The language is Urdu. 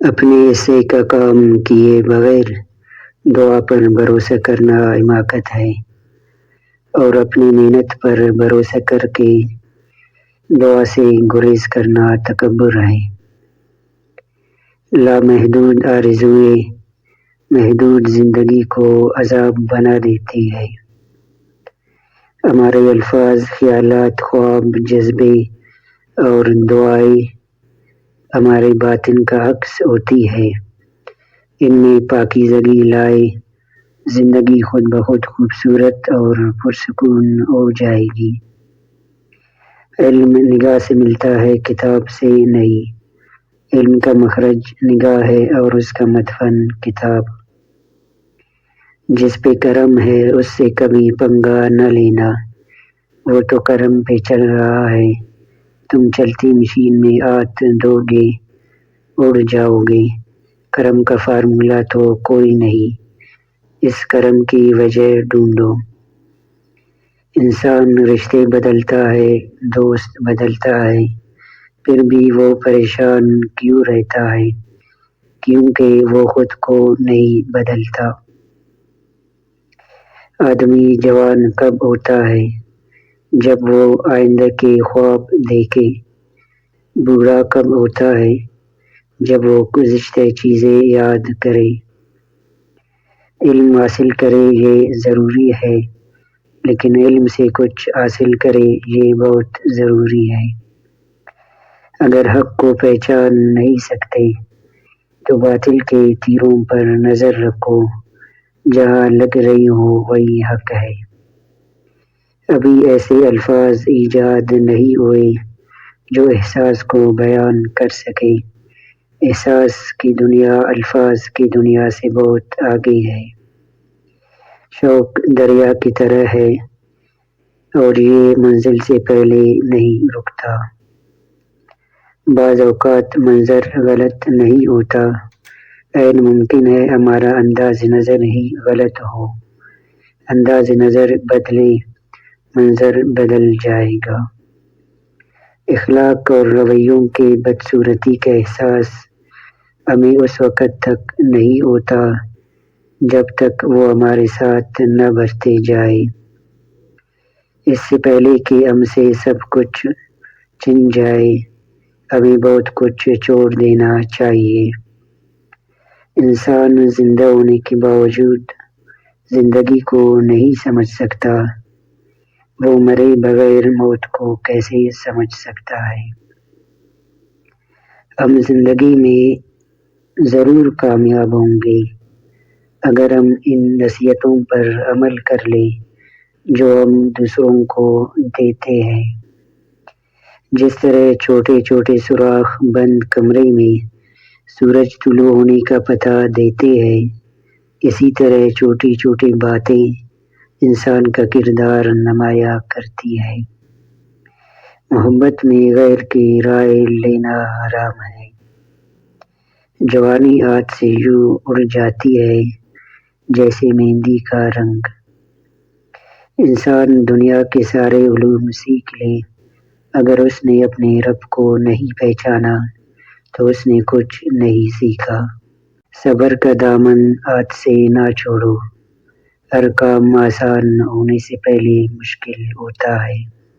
اپنے حصے کا کام کیے بغیر دعا پر بھروسہ کرنا حماقت ہے، اور اپنی محنت پر بھروسہ کر کے دعا سے گریز کرنا تکبر ہے۔ لامحدود آرزوئیں محدود زندگی کو عذاب بنا دیتی ہے۔ ہمارے الفاظ، خیالات، خواب، جذبے اور دعائیں ہمارے باطن کا عکس ہوتی ہے۔ ان میں پاکیزگی لائے، زندگی خود بخود خوبصورت اور پرسکون ہو جائے گی۔ علم نگاہ سے ملتا ہے، کتاب سے نہیں۔ علم کا مخرج نگاہ ہے اور اس کا مدفن کتاب۔ جس پہ کرم ہے اس سے کبھی پنگا نہ لینا، وہ تو کرم پہ چل رہا ہے، تم چلتی مشین میں ہاتھ دھو گے اڑ جاؤ گے۔ کرم کا فارمولا تو کوئی نہیں، اس کرم کی وجہ ڈھونڈو۔ انسان رشتے بدلتا ہے، دوست بدلتا ہے، پھر بھی وہ پریشان کیوں رہتا ہے؟ کیونکہ وہ خود کو نہیں بدلتا۔ آدمی جوان کب ہوتا ہے؟ جب وہ آئندہ کے خواب دیکھے۔ بوڑھا کب ہوتا ہے؟ جب وہ گزشتہ چیزیں یاد کرے۔ علم حاصل کرے یہ ضروری ہے، لیکن علم سے کچھ حاصل کرے یہ بہت ضروری ہے۔ اگر حق کو پہچان نہیں سکتے تو باطل کے تیروں پر نظر رکھو، جہاں لگ رہی ہو وہی حق ہے۔ ابھی ایسے الفاظ ایجاد نہیں ہوئے جو احساس کو بیان کر سکے۔ احساس کی دنیا الفاظ کی دنیا سے بہت آگے ہے۔ شوق دریا کی طرح ہے اور یہ منزل سے پہلے نہیں رکتا۔ بعض اوقات منظر غلط نہیں ہوتا، عین ممکن ہے ہمارا انداز نظر ہی غلط ہو۔ انداز نظر بدلے، منظر بدل جائے گا۔ اخلاق اور رویوں کی بدصورتی کا احساس ہمیں اس وقت تک نہیں ہوتا جب تک وہ ہمارے ساتھ نہ برتے جائے۔ اس سے پہلے کہ ہم سے سب کچھ چھن جائے، ہمیں بہت کچھ چھوڑ دینا چاہیے۔ انسان زندہ ہونے کے باوجود زندگی کو نہیں سمجھ سکتا، وہ مرے بغیر موت کو کیسے سمجھ سکتا ہے؟ ہم زندگی میں ضرور کامیاب ہوں گے اگر ہم ان نصیحتوں پر عمل کر لیں جو ہم دوسروں کو دیتے ہیں۔ جس طرح چھوٹے چھوٹے سوراخ بند کمرے میں سورج طلوع ہونے کا پتہ دیتے ہیں، اسی طرح چھوٹی چھوٹی باتیں انسان کا کردار نمایاں کرتی ہیں۔ محبت میں غیر کی رائے لینا حرام ہے۔ جوانی ہاتھ سے یوں اڑ جاتی ہے جیسے مہندی کا رنگ۔ انسان دنیا کے سارے علوم سیکھ لے، اگر اس نے اپنے رب کو نہیں پہچانا تو اس نے کچھ نہیں سیکھا۔ صبر کا دامن ہاتھ سے نہ چھوڑو، ہر کام آسان ہونے سے پہلے مشکل ہوتا ہے۔